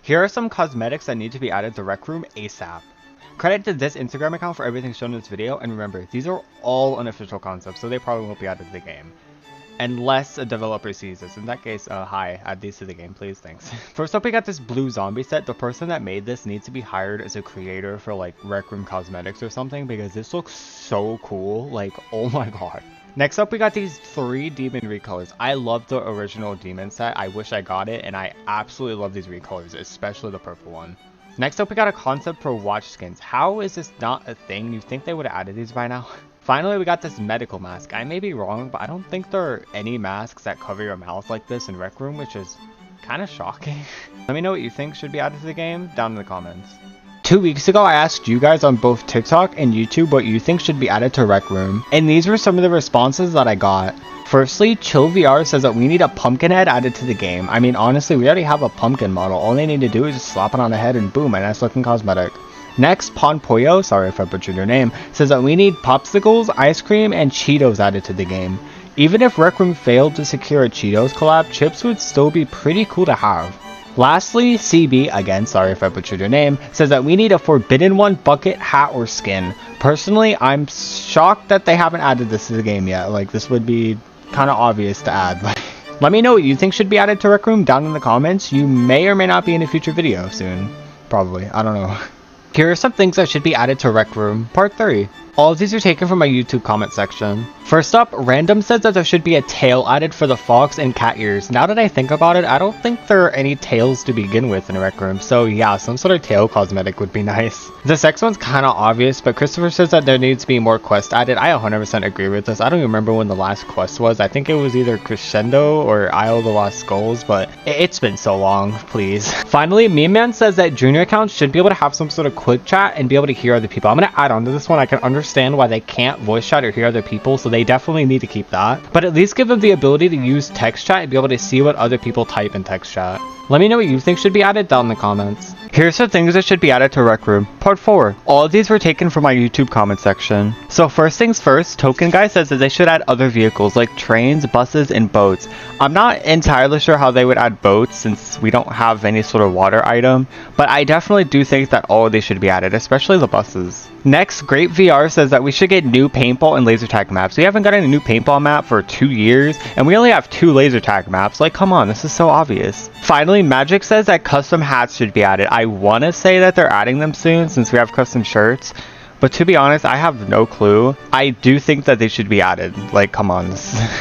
Here are some cosmetics that need to be added to Rec Room ASAP. Credit to this Instagram account for everything shown in this video, and remember, these are all unofficial concepts, so they probably won't be added to the game. Unless a developer sees this. In that case, hi, add these to the game, please, thanks. First up, we got this blue zombie set. The person that made this needs to be hired as a creator for like Rec Room cosmetics or something, because this looks so cool, like, oh my god. Next up, we got these 3 demon recolors. I love the original demon set. I wish I got it, and I absolutely love these recolors, especially the purple one. Next up, we got a concept for watch skins. How is this not a thing? You think they would have added these by now? Finally, we got this medical mask. I may be wrong, but I don't think there are any masks that cover your mouth like this in Rec Room, which is kind of shocking. Let me know what you think should be added to the game down in the comments. 2 weeks ago, I asked you guys on both TikTok and YouTube what you think should be added to Rec Room, and these were some of the responses that I got. Firstly, Chill VR says that we need a pumpkin head added to the game. I mean, honestly, we already have a pumpkin model. All they need to do is just slap it on the head and boom, a nice looking cosmetic. Next, Ponpoyo, sorry if I butchered your name, says that we need popsicles, ice cream, and Cheetos added to the game. Even if Rec Room failed to secure a Cheetos collab, chips would still be pretty cool to have. Lastly, CB, again, sorry if I butchered your name, says that we need a Forbidden One bucket, hat, or skin. Personally, I'm shocked that they haven't added this to the game yet. Like, this would be kind of obvious to add. Let me know what you think should be added to Rec Room down in the comments. You may or may not be in a future video soon. Probably. I don't know. Here are some things that should be added to Rec Room, Part 3. All of these are taken from my YouTube comment section. First up, Random says that there should be a tail added for the fox and cat ears. Now that I think about it, I don't think there are any tails to begin with in Rec Room, so yeah, some sort of tail cosmetic would be nice. The next one's kind of obvious, but Christopher says that there needs to be more quests added. I 100% agree with this. I don't even remember when the last quest was. I think it was either Crescendo or Isle of the Lost Skulls, but it's been so long, please. Finally, Meme Man says that junior accounts should be able to have some sort of quick chat and be able to hear other people. I'm going to add on to this one. I can understand why they can't voice chat or hear other people, so they definitely need to keep that, but at least give them the ability to use text chat and be able to see what other people type in text chat. Let me know what you think should be added down in the comments. Here's some things that should be added to Rec Room, Part 4. All of these were taken from my YouTube comment section. So first things first, Token Guy says that they should add other vehicles like trains, buses, and boats. I'm not entirely sure how they would add boats since we don't have any sort of water item, but I definitely do think that all of these should be added, especially the buses. Next, Great VR says that we should get new paintball and laser tag maps. We haven't gotten a new paintball map for 2 years, and we only have 2 laser tag maps. Like, come on, this is so obvious. Finally, Magic says that custom hats should be added. I want to say that they're adding them soon since we have custom shirts, but to be honest, I have no clue. I do think that they should be added. Like, come on.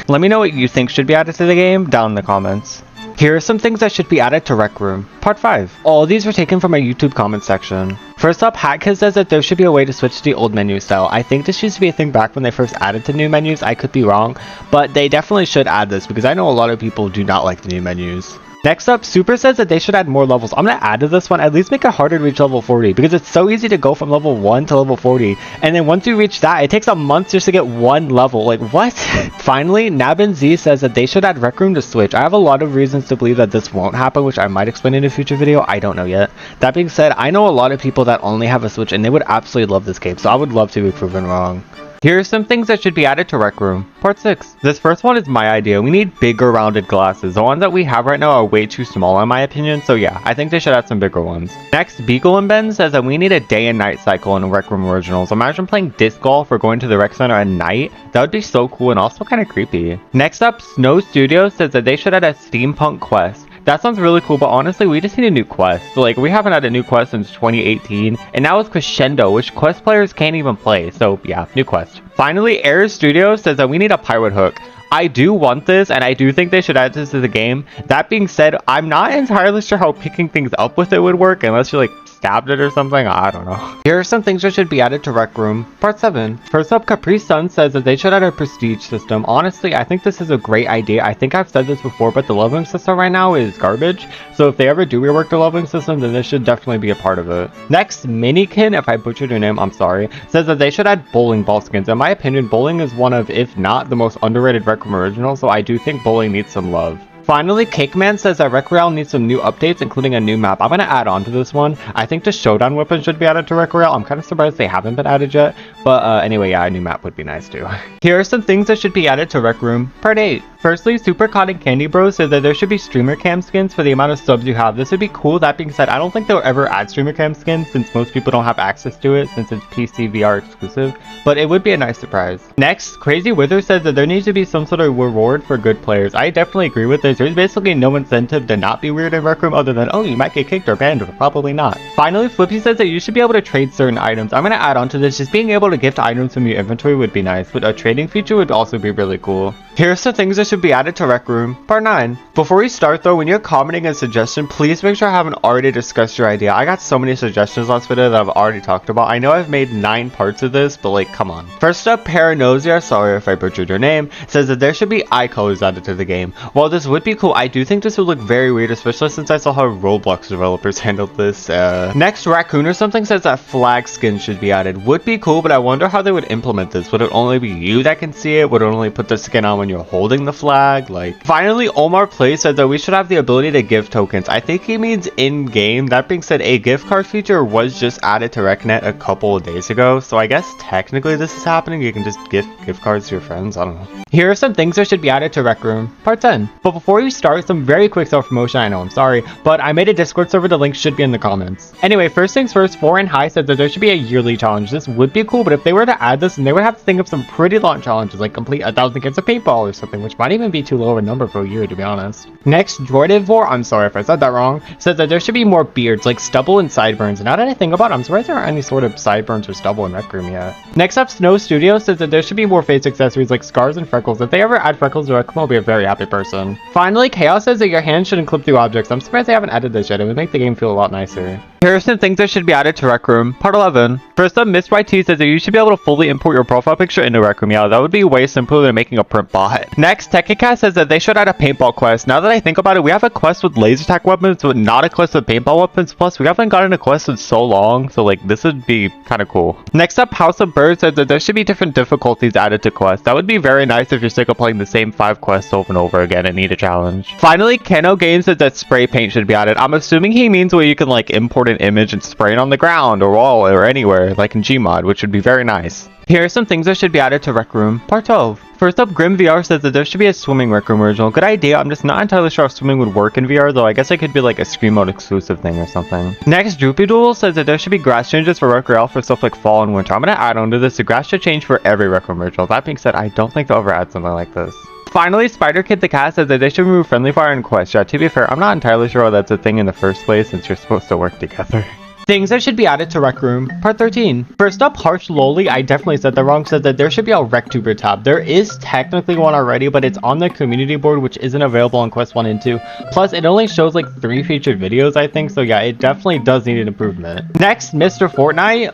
Let me know what you think should be added to the game down in the comments. Here are some things that should be added to Rec Room, Part 5. All of these were taken from my YouTube comment section. First up, Hatkid says that there should be a way to switch to the old menu style. I think this used to be a thing back when they first added the new menus. I could be wrong, but they definitely should add this because I know a lot of people do not like the new menus. Next up, Super says that they should add more levels. I'm going to add to this one, at least make it harder to reach level 40 because it's so easy to go from level 1 to level 40. And then once you reach that, it takes a month just to get 1 level. Like, what? Finally, Nabin Z says that they should add Rec Room to Switch. I have a lot of reasons to believe that this won't happen, which I might explain in a future video. I don't know yet. That being said, I know a lot of people that only have a Switch and they would absolutely love this game, so I would love to be proven wrong. Here are some things that should be added to Rec Room, Part 6. This first one is my idea. We need bigger rounded glasses. The ones that we have right now are way too small in my opinion, so yeah, I think they should add some bigger ones. Next, Beagle and Ben says that we need a day and night cycle in Rec Room Originals. Imagine playing disc golf or going to the rec center at night. That would be so cool and also kind of creepy. Next up, Snow Studios says that they should add a steampunk quest. That sounds really cool, but honestly, we just need a new quest. Like, we haven't had a new quest since 2018, and now it's Crescendo, which quest players can't even play, so yeah, new quest. Finally, Air Studios says that we need a pirate hook. I do want this, and I do think they should add this to the game. That being said, I'm not entirely sure how picking things up with it would work, unless you, like, stabbed it or something. I don't know. Here are some things that should be added to Rec Room, Part 7. First up, Capri Sun says that they should add a prestige system. Honestly, I think this is a great idea. I think I've said this before, but the leveling system right now is garbage. So if they ever do rework the leveling system, then this should definitely be a part of it. Next, Minikin, if I butchered your name, I'm sorry, says that they should add bowling ball skins. In my opinion, bowling is one of, if not the most underrated Rec Room original, so I do think bowling needs some love. Finally, Cakeman says that Rec Royale needs some new updates, including a new map. I'm going to add on to this one. I think the showdown weapon should be added to Rec Royale. I'm kind of surprised they haven't been added yet. But anyway, yeah, a new map would be nice too. Here are some things that should be added to Rec Room Part 8. Firstly, Super Cotton Candy Bros said that there should be streamer cam skins for the amount of subs you have. This would be cool. That being said, I don't think they'll ever add streamer cam skins since most people don't have access to it since it's PC VR exclusive, but it would be a nice surprise. Next, Crazy Wither says that there needs to be some sort of reward for good players. I definitely agree with this. There's basically no incentive to not be weird in Rec Room other than, oh, you might get kicked or banned, or probably not. Finally, Flippy says that you should be able to trade certain items. I'm going to add on to this. Just being able to gift items from your inventory would be nice, but a trading feature would also be really cool. Here's some things that should be added to Rec Room, Part 9. Before we start though, when you're commenting a suggestion, please make sure I haven't already discussed your idea. I got so many suggestions last video that I've already talked about. I know I've made 9 parts of this, but like, come on. First up, Paranosia, sorry if I butchered your name, says that there should be eye colors added to the game. While this would be cool, I do think this would look very weird, especially since I saw how Roblox developers handled this. Next, Raccoon or something says that flag skins should be added. Would be cool, but I wonder how they would implement this. Would it only be you that can see it? Would it only put the skin on when you're holding the flag? Like, finally, Omar Play said that we should have the ability to give tokens. I think he means in-game. That being said, a gift card feature was just added to RecNet a couple of days ago, so I guess technically this is happening. You can just gift gift cards to your friends. I don't know. Here are some things that should be added to Rec Room, Part 10. But before we start, some very quick self-promotion. I know, I'm sorry, but I made a Discord server. The link should be in the comments. Anyway, first things first, Foreign High said that there should be a yearly challenge. This would be cool, but if they were to add this, then they would have to think of some pretty long challenges, like complete 1,000 games of paintball or something, which might even be too low of a number for a year, to be honest. Next, Droidivore, I'm sorry if I said that wrong, said that there should be more beards, like stubble and sideburns. And now that I think about it, I'm surprised there aren't any sort of sideburns or stubble in Rec Room yet. Next up, Snow Studio says that there should be more face accessories like scars and freckles. If they ever add freckles to Rec Room, I'll be a very happy person. Finally, Chaos says that your hand shouldn't clip through objects. I'm surprised they haven't added this yet. It would make the game feel a lot nicer. Here are some things that should be added to Rec Room, Part 11. First up, Miss YT says that you should be able to fully import your profile picture into Rec Room. Yeah, that would be way simpler than making a print bot. Next, Techicat says that they should add a paintball quest. Now that I think about it, we have a quest with laser attack weapons, but not a quest with paintball weapons. Plus, we haven't gotten a quest in so long, so like, this would be kind of cool. Next up, House of Birds says that there should be different difficulties added to quests. That would be very nice if you're sick of playing the same 5 quests over and over again and need a challenge. Finally, Keno Games says that spray paint should be added. I'm assuming he means where you can like import an image and spray it on the ground or wall or anywhere, like in Gmod, which would be very nice. Here are some things that should be added to Rec Room, Part 12. First up, Grim VR says that there should be a swimming Rec Room original. Good idea. I'm just not entirely sure how swimming would work in VR, though I guess it could be like a Scream Mode exclusive thing or something. Next, Droopy Doodle says that there should be grass changes for Rec Royale for stuff like fall and winter. I'm going to add on to this. The grass should change for every Rec Room original. That being said, I don't think they'll ever add something like this. Finally, Spider Kid the Cat says that they should remove friendly fire in Quest. Yeah, to be fair, I'm not entirely sure why that's a thing in the first place since you're supposed to work together. Things that should be added to Rec Room, Part 13. First up, Harsh Loli, I definitely said that wrong, said that there should be a RecTuber tab. There is technically one already, but it's on the community board, which isn't available on Quest 1 and 2. Plus, it only shows like 3 featured videos, I think, so yeah, it definitely does need an improvement. Next, Mr. Fortnite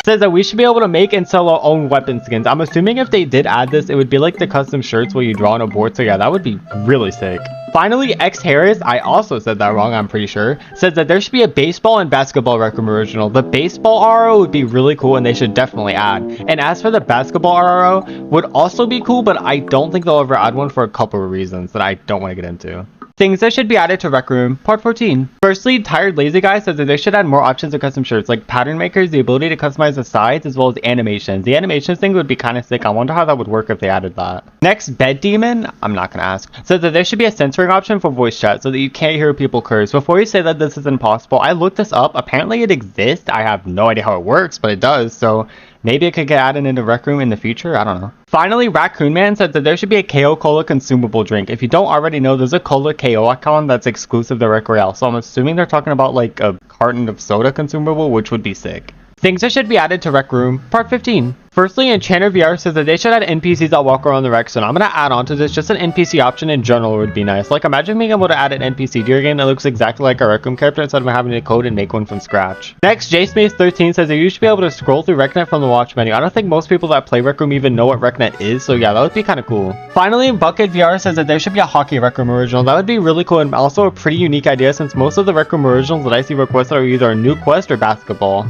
says that we should be able to make and sell our own weapon skins. I'm assuming if they did add this, it would be like the custom shirts where you draw on a board, so yeah, that would be really sick. Finally, X Harris, I also said that wrong, I'm pretty sure, says that there should be a baseball and basketball Rec Room original. The baseball RO would be really cool and they should definitely add. And as for the basketball RO, would also be cool, but I don't think they'll ever add one for a couple of reasons that I don't want to get into. Things that should be added to Rec Room, Part 14. Firstly, Tired Lazy Guy says that they should add more options of custom shirts, like pattern makers, the ability to customize the sides, as well as animations. The animations thing would be kind of sick. I wonder how that would work if they added that. Next, Bed Demon, I'm not going to ask, says that there should be a censoring option for voice chat so that you can't hear people curse. Before you say that this is impossible, I looked this up. Apparently it exists. I have no idea how it works, but it does, so maybe it could get added into Rec Room in the future. I don't know. Finally, Raccoon Man said that there should be a KO Cola consumable drink. If you don't already know, there's a Cola KO icon that's exclusive to Rec Royale. So I'm assuming they're talking about like a carton of soda consumable, which would be sick. Things that should be added to Rec Room, Part 15. Firstly, Enchanter VR says that they should add NPCs that walk around the Rec Zone. I'm going to add on to this. Just an NPC option in general would be nice. Like, imagine being able to add an NPC to your game that looks exactly like a Rec Room character instead of having to code and make one from scratch. Next, JSpace13 says that you should be able to scroll through RecNet from the watch menu. I don't think most people that play Rec Room even know what RecNet is, so yeah, that would be kind of cool. Finally, Bucket VR says that there should be a hockey Rec Room original. That would be really cool and also a pretty unique idea since most of the Rec Room originals that I see requested are either a new quest or basketball.